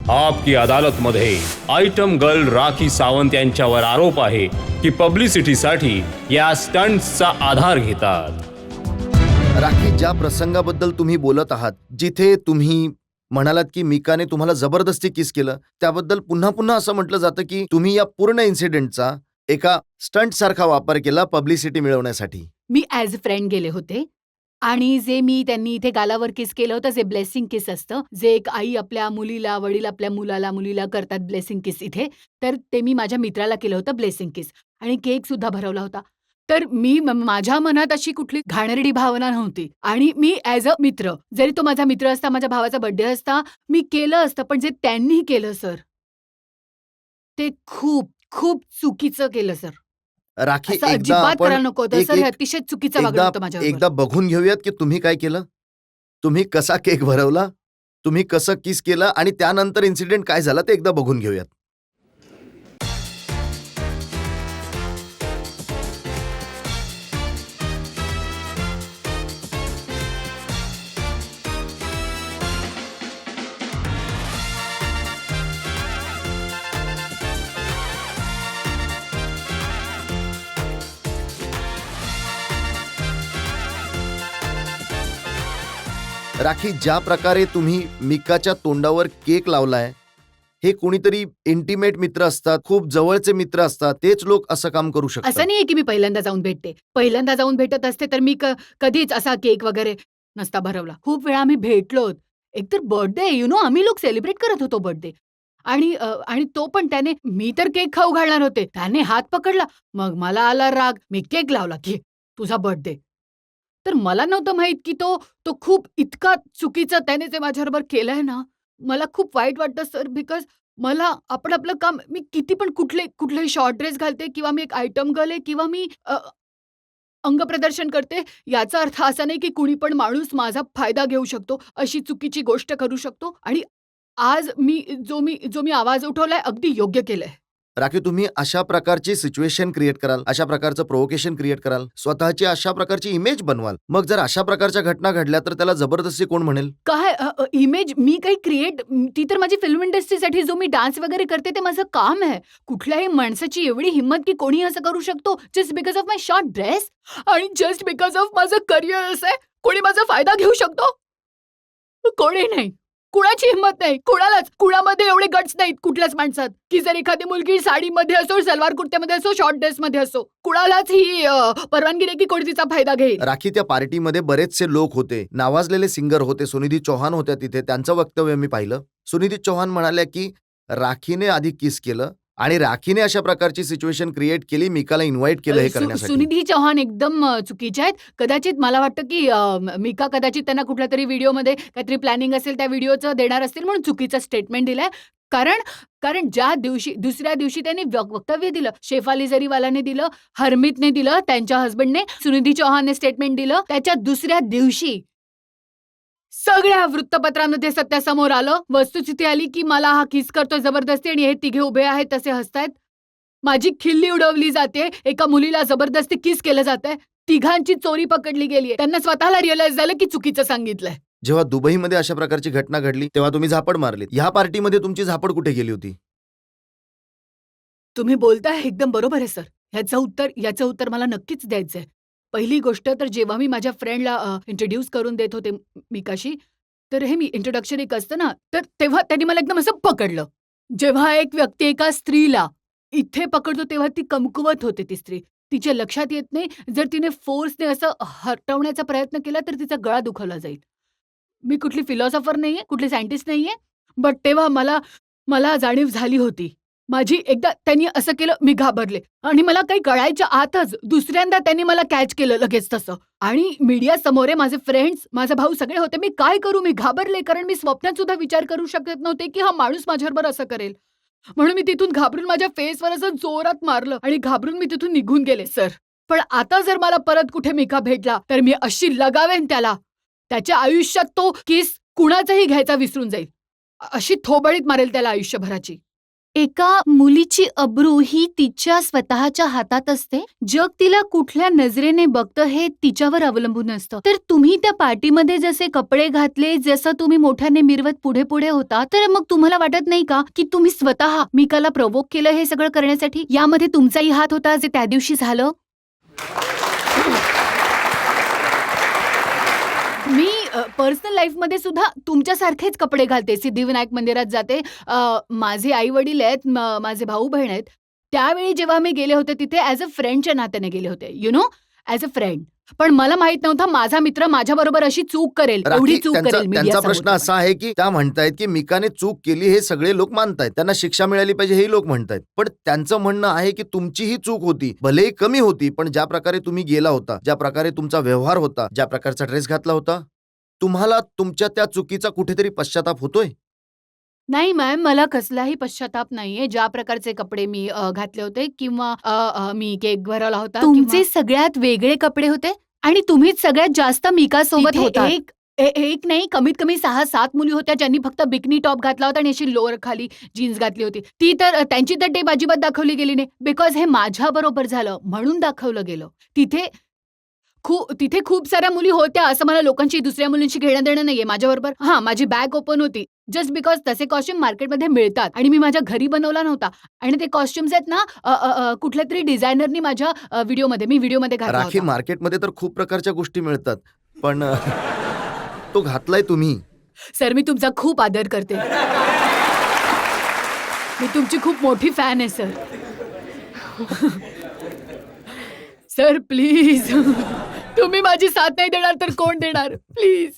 आपकी अदालत मध्ये item girl Rakhi Sawant यांच्यावर आरोप आहे की पब्लिसिटीसाठी या स्टंट्सचा आधार घेतात. राखी, ज्या प्रसंगाबद्दल तुम्ही बोलत आहात, जिथे तुम्ही म्हणालात की मिकाने तुम्हाला जबरदस्ती किस केलं, त्याबद्दल पुन्हा पुन्हा असं म्हटलं जातं की तुम्ही या पूर्ण इन्सिडेंटचा एका स्टंट सारखा वापर केला पब्लिसिटी मिळवण्यासाठी. मी ॲज अ फ्रेंड गेले होते आणि त्यांनी इथे गालावर किस केलं होतं, जे ब्लेसिंग किस असतं, जे एक आई आपल्या मुलीला, वडील आपल्या मुलीला करतात ब्लेसिंग किस इथे, तर ते मी माझ्या मित्राला केलं होतं ब्लेसिंग किस आणि केक सुद्धा भरवला होता. तर माझ्या मनात अशी कुठली घाणेरडी भावना नव्हती आणि मी ॲज अ मित्र, जरी तो माझा मित्र असता, माझ्या भावाचा बर्थडे असता, मी केलं असतं. पण जे त्यांनी केलं सर, ते खूप, खूप चुकीचं केलं सर. राखी, असं एकदा अजिबात आपण करायला नको होतं सर. हे अतिशय चुकीचं वागणं होतं माझ्याबरोबर. एकदा बघून घेऊयात की तुम्ही काय केलं. तुम्ही कसा केक भरवला, तुम्ही कसं किस केलं आणि त्यानंतर इन्सिडेंट काय झाला ते एकदा बघून घेऊयात. राखी, ज्या प्रकारे तुम्ही मिकाच्या तोंडावर केक लावलाय, हे कोणीतरी इंटिमेट मित्र असतात, खूप जवळचे मित्र असतात, तेच लोक असं काम करू शकतात. असं नाहीये की मी पहिल्यांदा जाऊन भेटते. पहिल्यांदा जाऊन भेटत असते तर मी कधीच असा केक वगैरे नसता भरवला. खूप वेळा आम्ही भेटलोत. एकतर बर्थडे आम्ही लोक सेलिब्रेट करत होतो बर्थडे आणि तो पण मी तर केक खाऊ घालणार होते. त्याने हात पकडला. मग मला आला राग. मी केक लावला, "घे तुझा बर्थडे." तर मला नव्हतं माहीत की तो खूप इतका चुकीचं त्याने जे माझ्याबरोबर केलंय ना, मला खूप वाईट वाटतं सर बिकॉज मला आपलं काम मी किती पण कुठलेही शॉर्ट ड्रेस घालते किंवा मी एक आयटम गर्ल आहे किंवा मी अंगप्रदर्शन करते, याचा अर्थ असा नाही की कुणी पण माणूस माझा फायदा घेऊ शकतो, अशी चुकीची गोष्ट करू शकतो आणि आज जो मी आवाज उठवलाय अगदी योग्य केलंय. राखी, तुम्ही अशा प्रकारची सिच्युएशन क्रिएट कराल, अशा प्रकारचं प्रोव्होकेशन क्रिएट कराल, स्वतःची अशा प्रकारची इमेज बनवाल. मग जर अशा प्रकारच्या घटना घडल्या तर त्याला जबरदस्ती कोण म्हणेल? काय इमेज मी काही ती तर माझी फिल्म इंडस्ट्रीसाठी जो मी डान्स वगैरे करते ते माझं काम आहे. कुठल्याही माणसाची एवढी हिंमत की कोणी असं करू शकतो just because of my short dress आणि जस्ट बिकॉज ऑफ माझं करिअर असं आहे, कोणी माझा फायदा घेऊ शकतो? कोणी नाही. कुणाची हिंमत नाही. कुणामध्ये एवढे गट्स नाहीत कुठल्याच माणसात, की जर एखादी मुलगी साडीमध्ये असो, सलवार कुर्त्यामध्ये असो, शॉर्ट ड्रेसमध्ये असो, कुणालाच ही परवानगी नाही की कोणी तिचा फायदा घेईल. राखी, त्या पार्टीमध्ये बरेचसे लोक होते, नावाजलेले सिंगर होते, सुनिधी चौहान होत्या तिथे. त्यांचं वक्तव्य मी पाहिलं. सुनिधी चौहान म्हणाल्या की राखीने आधी किस केलं आणि राखीने अशा प्रकारची सिच्युएशन क्रिएट केली, मिकाला इन्व्हाइट केलं हे करण्यासाठी. सुनिधी चौहान एकदम चुकीच्या आहेत. कदाचित मला वाटतं की मिका कदाचित त्यांना कुठल्यातरी व्हिडिओमध्ये काहीतरी प्लॅनिंग असेल, त्या व्हिडिओचं देणार असतील म्हणून चुकीचं स्टेटमेंट दिलंय. कारण दुसऱ्या दिवशी त्यांनी वक्तव्य दिलं. शेफाली जरीवालाने दिलं, हरमीतने दिलं, त्यांच्या हसबंडने, सुनिधी चौहानने स्टेटमेंट दिलं. त्याच्या दुसऱ्या दिवशी सगळ्या वृत्तपत्रांमध्ये सत्य समोर आलं. वस्तुस्थिती आली की मला हा किस करतोय जबरदस्ती आणि हे तिघे उभे आहेत तसे हसतायत. माझी खिल्ली उडवली जाते. एका मुलीला जबरदस्ती किस केलं जातंय. तिघांची चोरी पकडली गेलीये. त्यांना स्वतःला रिअलाइज झालं की चुकीचं सांगितलंय. जेव्हा दुबईमध्ये अशा प्रकारची घटना घडली तेव्हा तुम्ही झापड मारलीत. ह्या पार्टीमध्ये तुमची झापड कुठे गेली होती? तुम्ही बोलताय एकदम बरोबर आहे सर. याचं उत्तर मला नक्कीच द्यायचंय. पहिली गोष्ट तर जेव्हा मी माझ्या फ्रेंडला इंट्रोड्यूस करून देत होते मिकाशी, तर हे मी इंट्रोडक्शन एक असतं ना, तर तेव्हा त्यांनी मला एकदम असं पकडलं. जेव्हा एक व्यक्ती एका स्त्रीला इथे पकडतो तेव्हा ती कमकुवत होते ती स्त्री. तिच्या लक्षात येत नाही, जर तिने फोर्सने असं हटवण्याचा प्रयत्न केला तर तिचा गळा दुखावला जाईल. मी कुठली फिलॉसॉफर नाहीये, कुठली सायंटिस्ट नाहीये, बट तेव्हा मला जाणीव झाली होती. माझी एकदा त्यांनी असं केलं, मी घाबरले आणि मला काही कळायच्या आतच दुसऱ्यांदा त्यांनी मला कॅच केलं लगेच तसं आणि मीडिया समोर आहे, माझे फ्रेंड्स, माझा भाऊ सगळे होते. मी काय करू? मी घाबरले कारण मी स्वप्नात सुद्धा विचार करू शकत नव्हते की हा माणूस माझ्याबरोबर असं करेल. म्हणून मी तिथून घाबरून माझ्या फेसवर असं जोरात मारलं आणि घाबरून मी तिथून निघून गेले सर. पण आता जर मला परत कुठे मिका भेटला तर मी अशी लगावेन त्याला, त्याच्या आयुष्यात तो किस कुणाचाही घ्यायचा विसरून जाईल. अशी थोबळीत मारेल त्याला आयुष्यभराची. एका मुलीची अब्रू ही तिच्या स्वतःच्या हातात असते. जग तिला कुठल्या नजरेने बघतं हे तिच्यावर अवलंबून असतं. तर तुम्ही त्या पार्टीमध्ये जसे कपडे घातले, जसं तुम्ही मोठ्याने मिरवत पुढे पुढे होता, तर मग तुम्हाला वाटत नाही का की तुम्ही स्वतः मिकाला प्रोवोक केलं हे सगळं करण्यासाठी? यामध्ये तुमचाही हात होता जे त्या दिवशी झालं. मी पर्सनल लाईफमध्ये सुद्धा तुमच्यासारखेच कपडे घालते. सिद्धिविनायक मंदिरात जाते. माझे आई वडील आहेत, माझे भाऊ बहीण आहेत. त्यावेळी जेव्हा मी गेले होते तिथे ॲज अ फ्रेंडच्या नात्याने गेले होते. As a friend. पण मला माहित नव्हतं माझा मित्र माझ्याबरोबर अशी चूक करेल, एवढी राखी, चूक त्यांचा करेल त्यांचा मीडियासमोर प्रश्न असा आहे की त्या म्हणतायत की मिकाने चूक केली, हे सगळे लोक मानतायत, त्यांना शिक्षा मिळाली पाहिजे हे लोक म्हणतायत. पण त्यांचं म्हणणं आहे की तुमचीही चूक होती, भलेही कमी होती, पण ज्या प्रकारे तुम्ही गेला होता, ज्या प्रकारे तुमचा व्यवहार होता, ज्या प्रकारचा ड्रेस घातला होता, तुम्हाला तुमच्या त्या चुकीचा कुठेतरी पश्चाताप होतोय? नाही मॅम, मला कसलाही पश्चाताप नाहीये. ज्या प्रकारचे कपडे मी घातले होते किंवा मी केक भरवला होता तुमचे सगळ्यात वेगळे कपडे होते आणि तुम्हीच सगळ्यात जास्त मिकासोबत तिथे होता. एक नाही, कमीत कमी 6-7 मुली होत्या ज्यांनी फक्त बिकनी टॉप घातला होता आणि अशी लोअर खाली जीन्स घातली होती. त्यांची तर टेप अजिबात दाखवली गेली नाही. बिकॉज हे माझ्याबरोबर झालं म्हणून दाखवलं गेलं. तिथे खूप साऱ्या मुली होत्या, असं मला लोकांची दुसऱ्या मुलींशी घेणं देणं नाहीये. माझ्याबरोबर माझी बॅग ओपन होती. जस्ट बिकॉज तसे कॉस्ट्युम मार्केटमध्ये मिळतात आणि मी माझ्या घरी बनवला नव्हता. आणि ते कॉस्ट्युम्स आहेत ना, कुठल्या तरी डिझायनरनी माझ्या मी व्हिडिओमध्ये घातला राखी, होता. मार्केटमध्ये तर खूप प्रकारच्या गोष्टी मिळतात, पण तो घातलाय तुम्ही. सर, मी तुमचा खूप आदर करते. मी तुमची खूप मोठी फॅन आहे सर. सर प्लीज, तुम्ही माझी साथ नाही देणार तर कोण देणार? प्लीज.